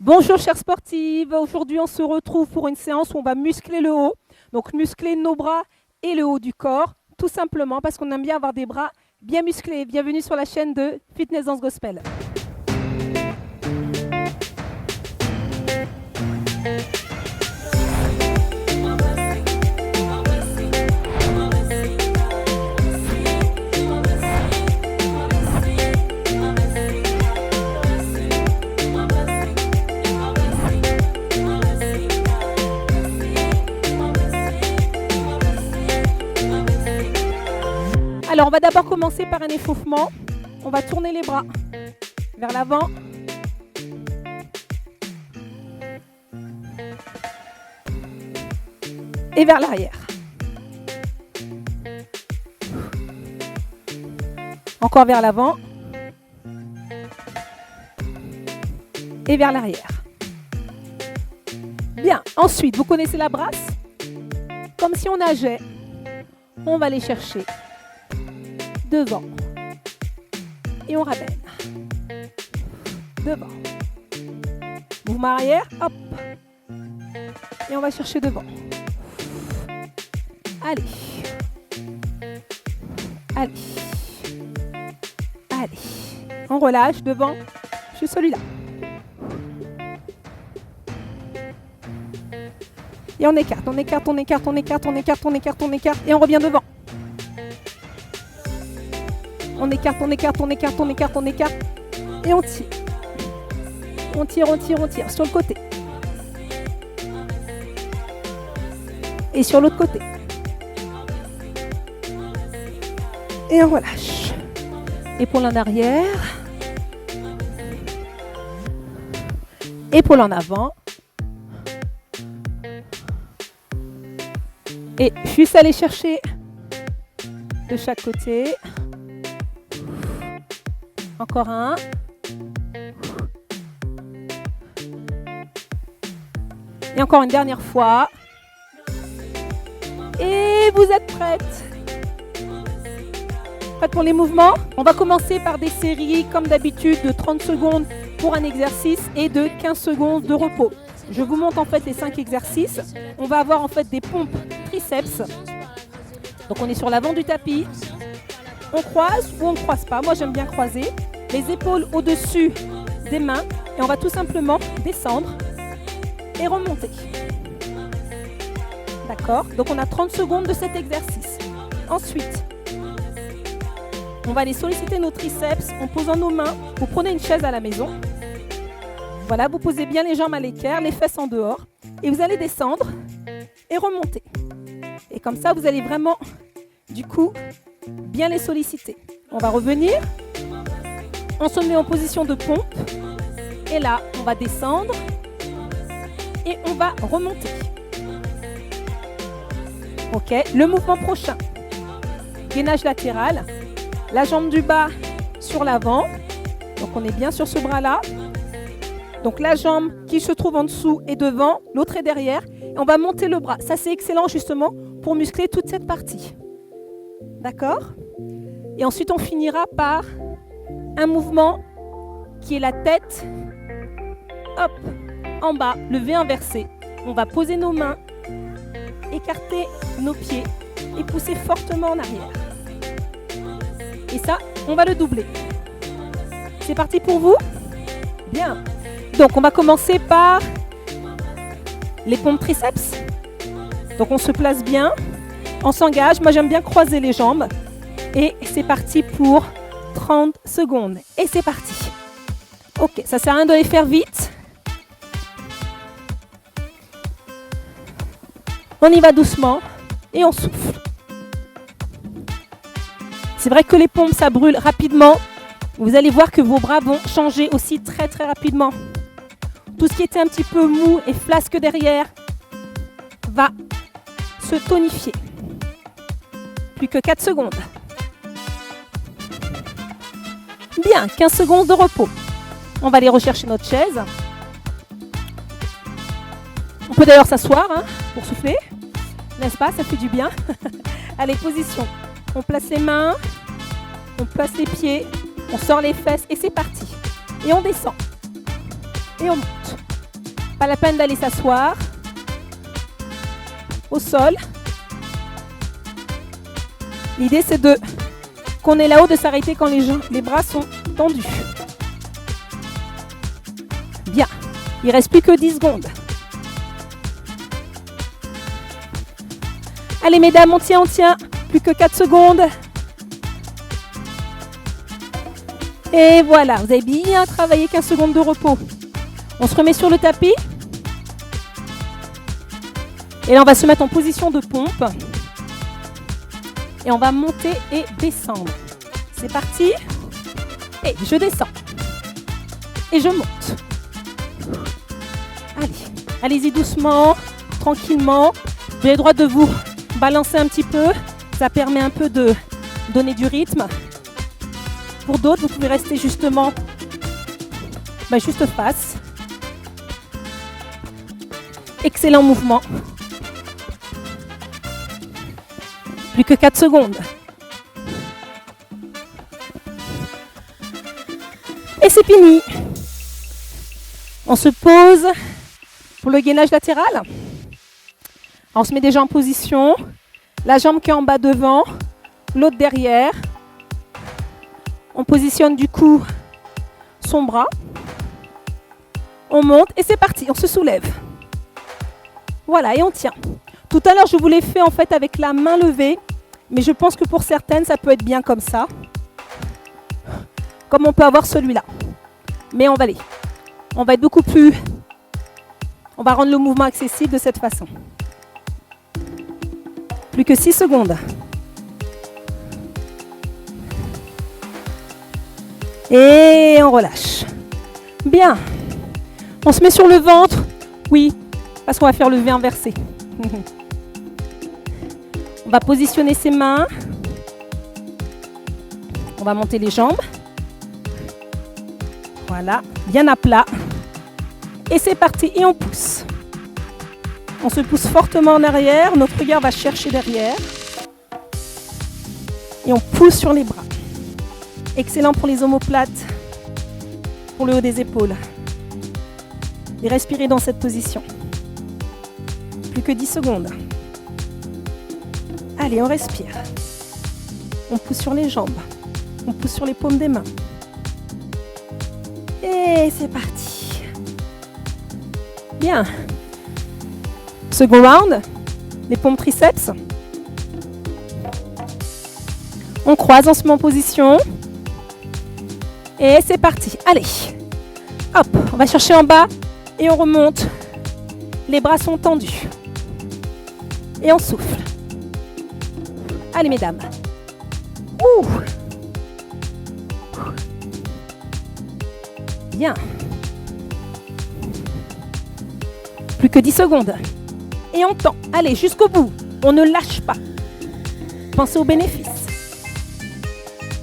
Bonjour chères sportives, aujourd'hui on se retrouve pour une séance où on va muscler le haut, donc muscler nos bras et le haut du corps, tout simplement parce qu'on aime bien avoir des bras bien musclés. Bienvenue sur la chaîne de Fitness Dance Gospel. Alors, on va d'abord commencer par un échauffement. On va tourner les bras vers l'avant. Et vers l'arrière. Encore vers l'avant. Et vers l'arrière. Bien. Ensuite, vous connaissez la brasse? Comme si on nageait. On va aller chercher devant. Et on ramène. Devant. Mouvement arrière, hop. Et on va chercher devant. Allez. Allez. Allez. On relâche devant. Je suis celui-là. Et on écarte, on écarte, on écarte, on écarte, on écarte, on écarte, on écarte. Et on revient devant. On écarte, on écarte, on écarte, on écarte, on écarte. Et on tire. On tire, on tire, on tire. Sur le côté. Et sur l'autre côté. Et on relâche. Épaule en arrière. Épaule en avant. Et juste aller chercher de chaque côté. Encore un. Et encore une dernière fois. Et vous êtes prêtes? Prêtes pour les mouvements? On va commencer par des séries, comme d'habitude, de 30 secondes pour un exercice et de 15 secondes de repos. Je vous montre en fait les 5 exercices. On va avoir en fait des pompes triceps. Donc on est sur l'avant du tapis. On croise ou on ne croise pas. Moi j'aime bien croiser. Les épaules au-dessus des mains. Et on va tout simplement descendre et remonter. D'accord? Donc on a 30 secondes de cet exercice. Ensuite, on va aller solliciter nos triceps en posant nos mains. Vous prenez une chaise à la maison. Voilà, vous posez bien les jambes à l'équerre, les fesses en dehors. Et vous allez descendre et remonter. Et comme ça, vous allez vraiment, du coup, bien les solliciter. On va revenir. On se met en position de pompe. Et là, on va descendre. Et on va remonter. OK. Le mouvement prochain. Gainage latéral. La jambe du bas sur l'avant. Donc, on est bien sur ce bras-là. Donc, la jambe qui se trouve en dessous est devant. L'autre est derrière. Et on va monter le bras. Ça, c'est excellent, justement, pour muscler toute cette partie. D'accord? Et ensuite, on finira par un mouvement qui est la tête, hop, en bas, le V inversé. On va poser nos mains, écarter nos pieds et pousser fortement en arrière. Et ça, on va le doubler. C'est parti pour vous? Bien. Donc, on va commencer par les pompes triceps. Donc, on se place bien. On s'engage. Moi, j'aime bien croiser les jambes. Et c'est parti pour 30 secondes. Et c'est parti. OK, ça sert à rien de les faire vite. On y va doucement. Et on souffle. C'est vrai que les pompes, ça brûle rapidement. Vous allez voir que vos bras vont changer aussi très, très rapidement. Tout ce qui était un petit peu mou et flasque derrière va se tonifier. Plus que 4 secondes. Bien, 15 secondes de repos. On va aller rechercher notre chaise. On peut d'ailleurs s'asseoir pour souffler. N'est-ce pas? Ça fait du bien. Allez, position. On place les mains. On place les pieds. On sort les fesses et c'est parti. Et on descend. Et on monte. Pas la peine d'aller s'asseoir au sol. L'idée, c'est qu'on est là-haut, de s'arrêter quand les bras sont tendus. Bien. Il ne reste plus que 10 secondes. Allez, mesdames, on tient, on tient. Plus que 4 secondes. Et voilà, vous avez bien travaillé, 15 secondes de repos. On se remet sur le tapis. Et là, on va se mettre en position de pompe. Et on va monter et descendre. C'est parti. Et je descends. Et je monte. Allez, allez-y doucement, tranquillement. Vous avez le droit de vous balancer un petit peu. Ça permet un peu de donner du rythme. Pour d'autres, vous pouvez rester justement juste face. Excellent mouvement. Plus que 4 secondes. Et c'est fini. On se pose pour le gainage latéral. Alors, on se met déjà en position. La jambe qui est en bas devant, l'autre derrière. On positionne du coup son bras. On monte et c'est parti, on se soulève. Voilà, et on tient. Tout à l'heure, je vous l'ai fait en fait avec la main levée, mais je pense que pour certaines, ça peut être bien comme ça. Comme on peut avoir celui-là. Mais on va aller. On va être beaucoup plus... On va rendre le mouvement accessible de cette façon. Plus que 6 secondes. Et on relâche. Bien. On se met sur le ventre. Oui, parce qu'on va faire le V inversé. On va positionner ses mains. On va monter les jambes. Voilà, bien à plat. Et c'est parti, et on pousse. On se pousse fortement en arrière. Notre regard va chercher derrière. Et on pousse sur les bras. Excellent pour les omoplates, pour le haut des épaules. Et respirez dans cette position. Plus que 10 secondes. Allez, on respire. On pousse sur les jambes. On pousse sur les paumes des mains. Et c'est parti. Bien. Second round. Les paumes triceps. On croise, on se met en position. Et c'est parti. Allez. Hop, on va chercher en bas et on remonte. Les bras sont tendus. Et on souffle. Allez, mesdames. Ouh. Bien. Plus que 10 secondes. Et on tend. Allez, jusqu'au bout. On ne lâche pas. Pensez aux bénéfices.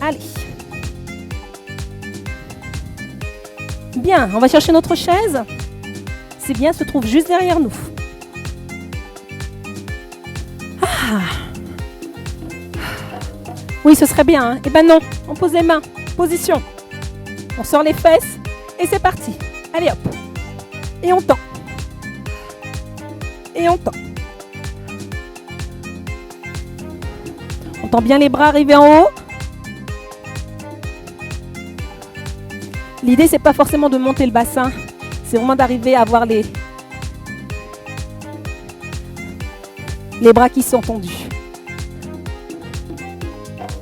Allez. Bien, on va chercher notre chaise. C'est bien, elle se trouve juste derrière nous. Ah. Oui, ce serait bien. Hein. Eh ben non, on pose les mains. Position. On sort les fesses. Et c'est parti. Allez hop. Et on tend. Et on tend. On tend bien les bras arriver en haut. L'idée, c'est pas forcément de monter le bassin. C'est vraiment d'arriver à avoir les bras qui sont tendus.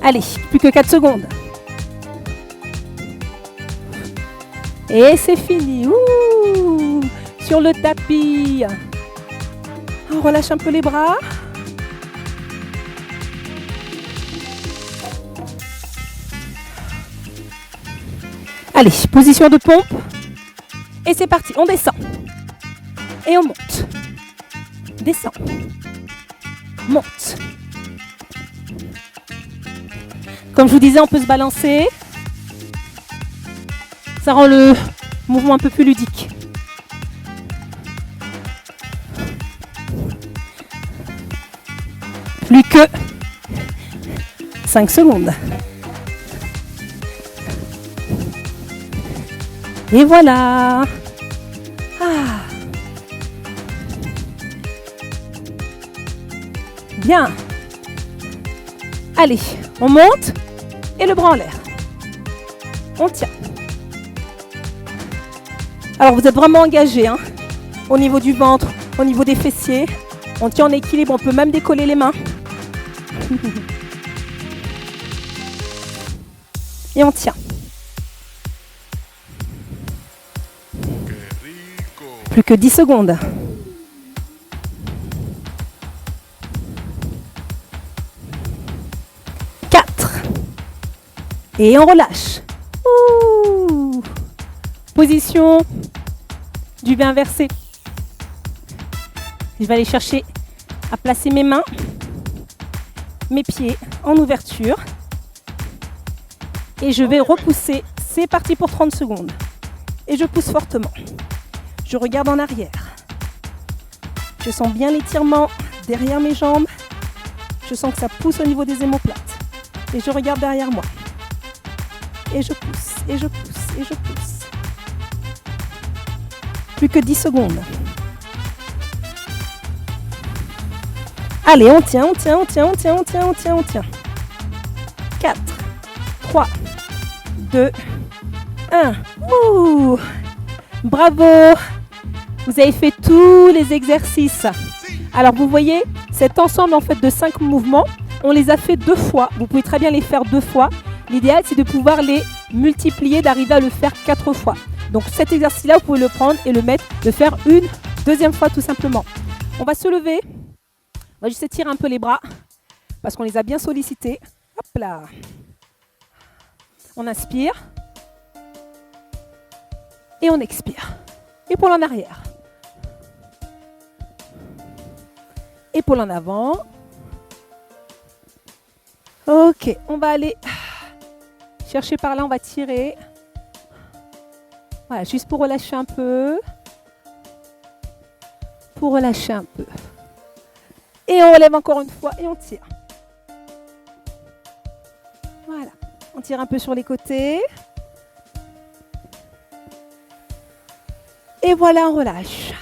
Allez, plus que 4 secondes. Et c'est fini. Ouh, sur le tapis. On relâche un peu les bras. Allez, position de pompe. Et c'est parti, on descend. Et on monte. Descend. Monte. Comme je vous disais, on peut se balancer. Ça rend le mouvement un peu plus ludique. Plus que 5 secondes. Et voilà. Ah. Bien. Allez, on monte et le bras en l'air. On tient. Alors, vous êtes vraiment engagé hein, au niveau du ventre, au niveau des fessiers. On tient en équilibre, on peut même décoller les mains. Et on tient. Plus que 10 secondes. 4. Et on relâche. Ouh. Position du V inversé. Je vais aller chercher à placer mes mains, mes pieds en ouverture. Et je vais repousser. C'est parti pour 30 secondes. Et je pousse fortement. Je regarde en arrière. Je sens bien l'étirement derrière mes jambes. Je sens que ça pousse au niveau des omoplates. Et je regarde derrière moi. Et je pousse, et je pousse, et je pousse. Plus que 10 secondes. Allez, on tient, on tient, on tient, on tient, on tient, on tient, on tient. 4, 3, 2, 1. Ouh, bravo! Vous avez fait tous les exercices. Alors, vous voyez, cet ensemble en fait de 5 mouvements, on les a fait 2 fois. Vous pouvez très bien les faire 2 fois. L'idéal, c'est de pouvoir les multiplier, d'arriver à le faire 4 fois. Donc, cet exercice-là, vous pouvez le prendre et le mettre, le faire une deuxième fois tout simplement. On va se lever. On va juste étirer un peu les bras parce qu'on les a bien sollicités. Hop là. On inspire. Et on expire. Épaule en arrière. Épaule en avant. Ok, on va aller chercher par là, on va tirer. Voilà, juste pour relâcher un peu. Pour relâcher un peu. Et on relève encore une fois et on tire. Voilà, on tire un peu sur les côtés. Et voilà, on relâche.